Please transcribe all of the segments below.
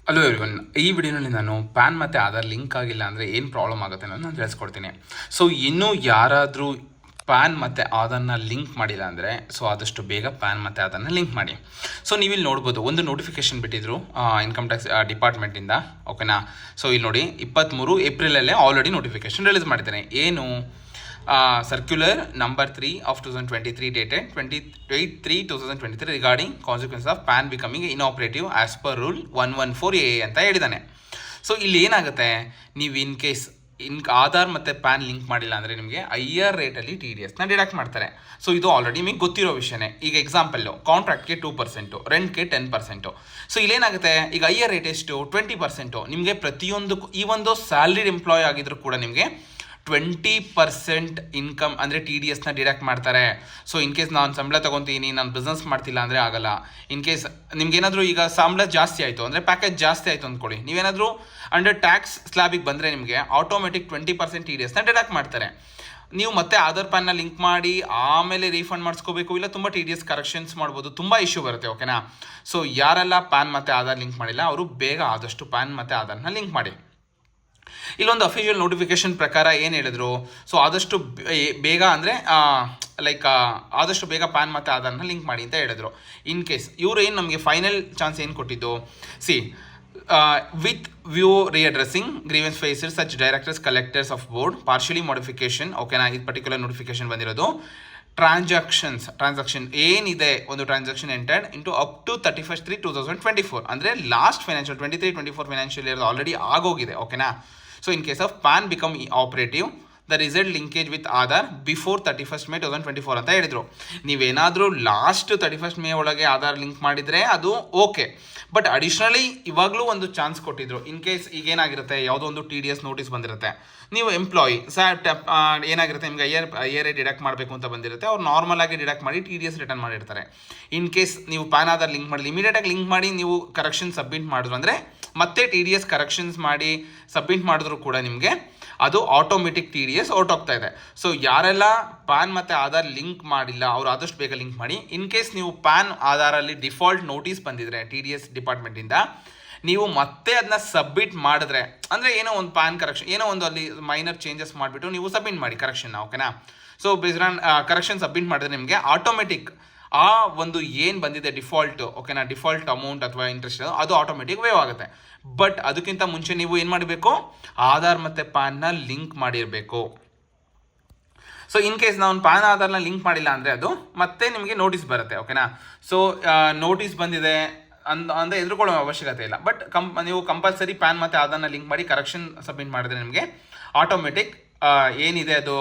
Hello everyone, ಈ ವಿಡಿಯೋನಲ್ಲಿ ನಾನು ಪ್ಯಾನ್ ಮತ್ತು ಆಧಾರ್ ಲಿಂಕ್ ಆಗಿಲ್ಲ ಅಂದರೆ ಏನು ಪ್ರಾಬ್ಲಮ್ ಆಗುತ್ತೆ ಅನ್ನೋದು ನಾನು ತಿಳಿಸ್ಕೊಡ್ತೀನಿ. ಸೊ ಇನ್ನೂ ಯಾರಾದರೂ ಪ್ಯಾನ್ ಮತ್ತು ಆಧಾರ್ನ ಲಿಂಕ್ ಮಾಡಿಲ್ಲ ಅಂದರೆ ಆದಷ್ಟು ಬೇಗ ಪ್ಯಾನ್ ಮತ್ತು ಆಧಾರ್ನ ಲಿಂಕ್ ಮಾಡಿ. ಸೊ ನೀವಿಲ್ಲಿ ನೋಡ್ಬೋದು, ಒಂದು ನೋಟಿಫಿಕೇಶನ್ ಬಿಟ್ಟಿದ್ರು ಇನ್ಕಮ್ ಟ್ಯಾಕ್ಸ್ ಡಿಪಾರ್ಟ್ಮೆಂಟಿಂದ. ಓಕೆನಾ? ಸೊ ಇಲ್ಲಿ ನೋಡಿ, 23 ಏಪ್ರಿಲಲ್ಲೇ ಆಲ್ರೆಡಿ ನೋಟಿಫಿಕೇಶನ್ ರಿಲೀಸ್ ಮಾಡಿದ್ದೇನೆ. ಏನು circular number 3 of 2023 dated 28/3/2023 regarding consequence of PAN becoming inoperative as per rule 114A ಅಂತ ಹೇಳಿದ್ದಾನೆ. ಸೊ ಇಲ್ಲಿ ಏನಾಗುತ್ತೆ, ನೀವು ಇನ್ ಕೇಸ್ ಆಧಾರ್ ಮತ್ತು ಪ್ಯಾನ್ ಲಿಂಕ್ ಮಾಡಿಲ್ಲ ಅಂದರೆ ನಿಮಗೆ ಹೈಯರ್ ರೇಟಲ್ಲಿ TDSನ ಡಿಡಕ್ಟ್ ಮಾಡ್ತಾರೆ. ಸೊ ಇದು ಆಲ್ರೆಡಿ ನಿಮಗೆ ಗೊತ್ತಿರೋ ವಿಷಯನೇ. ಈಗ ಎಕ್ಸಾಂಪಲ್ಲು, ಕಾಂಟ್ರಾಕ್ಟ್ಗೆ 2%, ರೆಂಟ್ಗೆ 10%. ಸೊ ಇಲ್ಲೇನಾಗುತ್ತೆ, ಈಗ ಹೈಯರ್ ರೇಟ್ ಎಷ್ಟು, 20%. ನಿಮಗೆ ಪ್ರತಿಯೊಂದಕ್ಕೂ, ಈ ಒಂದು ಸ್ಯಾಲ್ರಿಡ್ ಎಂಪ್ಲಾಯ್ ಆಗಿದ್ರು ಕೂಡ ನಿಮಗೆ 20% ಇನ್ಕಮ್ ಅಂದರೆ TDSನ ಡಿಡಕ್ಟ್ ಮಾಡ್ತಾರೆ. ಸೊ ಇನ್ ಕೇಸ್ ನಾನು ಸಂಬಳ ತೊಗೊತೀನಿ, ನಾನು ಬಿಸ್ನೆಸ್ ಮಾಡ್ತಿಲ್ಲ ಅಂದರೆ ಆಗಲ್ಲ. ಇನ್ ಕೇಸ್ ನಿಮ್ಗೇನಾದರೂ ಈಗ ಸಂಬಳ ಜಾಸ್ತಿ ಆಯಿತು ಅಂದರೆ, ಪ್ಯಾಕೇಜ್ ಜಾಸ್ತಿ ಆಯಿತು ಅಂದ್ಕೊಳ್ಳಿ, ನೀವೇನಾದರೂ ಅಂಡರ್ ಟ್ಯಾಕ್ಸ್ ಸ್ಲ್ಯಾಬಿಗೆ ಬಂದರೆ ನಿಮಗೆ ಆಟೋಮೆಟಿಕ್ 20% TDSನ ಡಿಡಕ್ಟ್ ಮಾಡ್ತಾರೆ. ನೀವು ಮತ್ತೆ ಆಧಾರ್ ಪ್ಯಾನ್ನ ಲಿಂಕ್ ಮಾಡಿ ಆಮೇಲೆ ರೀಫಂಡ್ ಮಾಡಿಸ್ಕೋಬೇಕು, ಇಲ್ಲ ತುಂಬ TDS ಕರೆಕ್ಷನ್ಸ್ ಮಾಡ್ಬೋದು, ತುಂಬ ಇಶ್ಯೂ ಬರುತ್ತೆ. ಓಕೆನಾ? ಸೊ ಯಾರೆಲ್ಲ ಪ್ಯಾನ್ ಮತ್ತು ಆಧಾರ್ ಲಿಂಕ್ ಮಾಡಿಲ್ಲ ಅವರು ಬೇಗ ಆದಷ್ಟು ಪ್ಯಾನ್ ಮತ್ತು ಆಧಾರ್ನ ಲಿಂಕ್ ಮಾಡಿ. ಇಲ್ಲೊಂದು ಅಫಿಷಿಯಲ್ ನೋಟಿಫಿಕೇಶನ್ ಪ್ರಕಾರ ಏನು ಹೇಳಿದ್ರು, ಸೊ ಆದಷ್ಟು ಬೇಗ ಅಂದರೆ ಆದಷ್ಟು ಬೇಗ ಪ್ಯಾನ್ ಮತ್ತು ಆಧಾರ್ನ ಲಿಂಕ್ ಮಾಡಿ ಅಂತ ಹೇಳಿದ್ರು. ಇನ್ ಕೇಸ್ ಇವರು ಏನು ನಮಗೆ ಫೈನಲ್ ಚಾನ್ಸ್ ಏನು ಕೊಟ್ಟಿದ್ದು, with view readdressing grievance faces such directors collectors of board partially modification. ಓಕೆನಾ? ಇದು ಪರ್ಟಿಕ್ಯುಲರ್ ನೋಟಿಫಿಕೇಶನ್ ಬಂದಿರೋದು. ಟ್ರಾನ್ಸಾಕ್ಷನ್ ಏನಿದೆ, ಒಂದು transaction entered into up to 31/3/2024 ಅಂದರೆ last financial 23-24 financial year already ಆಗೋಗಿದೆ. ಓಕೆನಾ? So in case of PAN become operative the result linkage with Aadhaar before 31st May 2024 ಅಂತ ಹೇಳಿದರು. ನೀವೇನಾದರೂ ಲಾಸ್ಟ್ 31st May ಒಳಗೆ ಆಧಾರ್ ಲಿಂಕ್ ಮಾಡಿದರೆ ಅದು ಓಕೆ, ಬಟ್ ಅಡಿಷ್ನಲಿ ಇವಾಗಲೂ ಒಂದು ಚಾನ್ಸ್ ಕೊಟ್ಟಿದ್ರು. ಇನ್ ಕೇಸ್ ಈಗೇನಾಗಿರುತ್ತೆ, ಯಾವುದೋ ಒಂದು TDS ನೋಟಿಸ್ ಬಂದಿರುತ್ತೆ, ನೀವು ಎಂಪ್ಲಾಯಿ ಏನಾಗಿರುತ್ತೆ, ನಿಮ್ಗೆ ಹೈಯರ್ ಡಿಡಕ್ಟ್ ಮಾಡಬೇಕು ಅಂತ ಬಂದಿರುತ್ತೆ, ಅವ್ರು ನಾರ್ಮಲ್ ಆಗಿ ಡಿಡಕ್ಟ್ ಮಾಡಿ TDS ರಿಟರ್ನ್ ಮಾಡಿರ್ತಾರೆ. ಇನ್ ಕೇಸ್ ನೀವು ಪ್ಯಾನ್ ಆಧಾರ್ ಲಿಂಕ್ ಮಾಡಿ ಇಮಿಡಿಯೇಟಾಗಿ ಲಿಂಕ್ ಮಾಡಿ ನೀವು ಕರೆಕ್ಷನ್ ಸಬ್ಮಿಟ್ ಮಾಡಿದ್ರು ಅಂದರೆ, ಮತ್ತೆ TDS ಕರೆಕ್ಷನ್ಸ್ ಮಾಡಿ ಸಬ್ಮಿಟ್ ಮಾಡಿದ್ರು ಕೂಡ ನಿಮಗೆ ಅದು ಆಟೋಮೆಟಿಕ್ TDS ಹೊರಟೋಗ್ತಾ ಇದೆ. ಸೊ ಯಾರೆಲ್ಲ ಪ್ಯಾನ್ ಮತ್ತು ಆಧಾರ್ ಲಿಂಕ್ ಮಾಡಿಲ್ಲ ಅವರು ಆದಷ್ಟು ಬೇಗ ಲಿಂಕ್ ಮಾಡಿ. ಇನ್ ಕೇಸ್ ನೀವು ಪ್ಯಾನ್ ಆಧಾರಲ್ಲಿ ಡಿಫಾಲ್ಟ್ ನೋಟಿಸ್ ಬಂದಿದ್ರೆ TDS ಡಿಪಾರ್ಟ್ಮೆಂಟಿಂದ, ನೀವು ಮತ್ತೆ ಅದನ್ನ ಸಬ್ಮಿಟ್ ಮಾಡಿದ್ರೆ, ಅಂದರೆ ಏನೋ ಒಂದು ಪ್ಯಾನ್ ಕರೆಕ್ಷನ್, ಏನೋ ಒಂದು ಅಲ್ಲಿ ಮೈನರ್ ಚೇಂಜಸ್ ಮಾಡಿಬಿಟ್ಟು ನೀವು ಸಬ್ಮಿಟ್ ಮಾಡಿ ಕರೆಕ್ಷನ್ನ. ಓಕೆನಾ? So based on correction submit ಮಾಡಿದ್ರೆ ನಿಮಗೆ ಆಟೋಮೆಟಿಕ್ ಆ ಒಂದು ಏನು ಬಂದಿದೆ ಡಿಫಾಲ್ಟ್, ಓಕೆನಾ, ಡಿಫಾಲ್ಟ್ ಅಮೌಂಟ್ ಅಥವಾ ಇಂಟ್ರೆಸ್ಟ್ ಅದು ಆಟೋಮೆಟಿಕ್ ವೇವ್ ಆಗುತ್ತೆ. ಬಟ್ ಅದಕ್ಕಿಂತ ಮುಂಚೆ ನೀವು ಏನು ಮಾಡಬೇಕು, ಆಧಾರ್ ಮತ್ತು ಪ್ಯಾನ್ನ ಲಿಂಕ್ ಮಾಡಿರಬೇಕು. ಸೊ ಇನ್ ಕೇಸ್ ನಾವು ಪ್ಯಾನ್ ಆಧಾರ್ನ ಲಿಂಕ್ ಮಾಡಿಲ್ಲ ಅಂದರೆ ಅದು ಮತ್ತೆ ನಿಮಗೆ ನೋಟಿಸ್ ಬರುತ್ತೆ. ಓಕೆನಾ? ಸೊ ನೋಟಿಸ್ ಬಂದಿದೆ ಅಂದರೆ ಎದುರುಕೊಳ್ಳೋ ಅವಶ್ಯಕತೆ ಇಲ್ಲ, ಬಟ್ ನೀವು ಕಂಪಲ್ಸರಿ ಪ್ಯಾನ್ ಮತ್ತು ಆಧಾರ್ನ ಲಿಂಕ್ ಮಾಡಿ ಕರೆಕ್ಷನ್ ಸಬ್ಮಿಟ್ ಮಾಡಿದ್ರೆ ನಿಮಗೆ ಆಟೋಮೆಟಿಕ್ ಏನಿದೆ ಅದು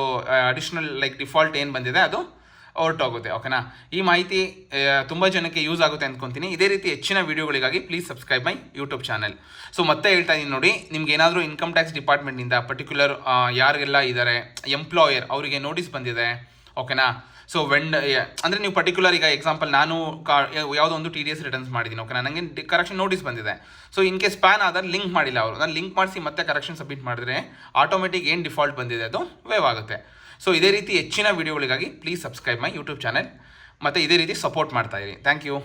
ಅಡಿಷ್ನಲ್ ಡಿಫಾಲ್ಟ್ ಏನು ಬಂದಿದೆ ಅದು ಹೊರಟೋಗುತ್ತೆ. ಓಕೆನಾ? ಈ ಮಾಹಿತಿ ತುಂಬ ಜನಕ್ಕೆ ಯೂಸ್ ಆಗುತ್ತೆ ಅಂದ್ಕೊತೀನಿ. ಇದೇ ರೀತಿ ಹೆಚ್ಚಿನ ವೀಡಿಯೋಗಳಿಗಾಗಿ please subscribe my YouTube channel. So ಮತ್ತೆ ಹೇಳ್ತಾ ಇದ್ದೀನಿ ನೋಡಿ, ನಿಮ್ಗೆ ಏನಾದರೂ ಇನ್ಕಮ್ ಟ್ಯಾಕ್ಸ್ ಡಿಪಾರ್ಟ್ಮೆಂಟಿಂದ ಪರ್ಟಿಕ್ಯುಲರ್ ಯಾರಿಗೆಲ್ಲ ಇದ್ದಾರೆ ಎಂಪ್ಲಾಯರ್ ಅವರಿಗೆ ನೋಟಿಸ್ ಬಂದಿದೆ. ಓಕೆನಾ? ಸೊ ಅಂದರೆ ನೀವು ಪರ್ಟಿಕ್ಯುಲರ್ ಈಗ ಎಕ್ಸಾಂಪಲ್ ನಾನು ಯಾವುದೋ ಒಂದು TDS ರಿಟರ್ನ್ಸ್ ಮಾಡಿದ್ದೀನಿ. ಓಕೆನಾ? ನನಗೆ ಕರೆಕ್ಷನ್ ನೋಟಿಸ್ ಬಂದಿದೆ. So in case PAN Aadhaar link ಮಾಡಿಲ್ಲ ಅವರು, ನಾನು ಲಿಂಕ್ ಮಾಡಿಸಿ ಮತ್ತೆ ಕರೆಕ್ಷನ್ ಸಬ್ಮಿಟ್ ಮಾಡಿದ್ರೆ ಆಟೋಮೆಟಿಕ್ ಏನು ಡಿಫಾಲ್ಟ್ ಬಂದಿದೆ ಅದು ವೇವ್ ಆಗುತ್ತೆ. ಸೊ ಇದೇ ರೀತಿ ಹೆಚ್ಚಿನ ವೀಡಿಯೋಗಳಿಗಾಗಿ please subscribe my YouTube channel, ಮತ್ತು ಇದೇ ರೀತಿ ಸಪೋರ್ಟ್ ಮಾಡ್ತಾ ಇರಿ. Thank you.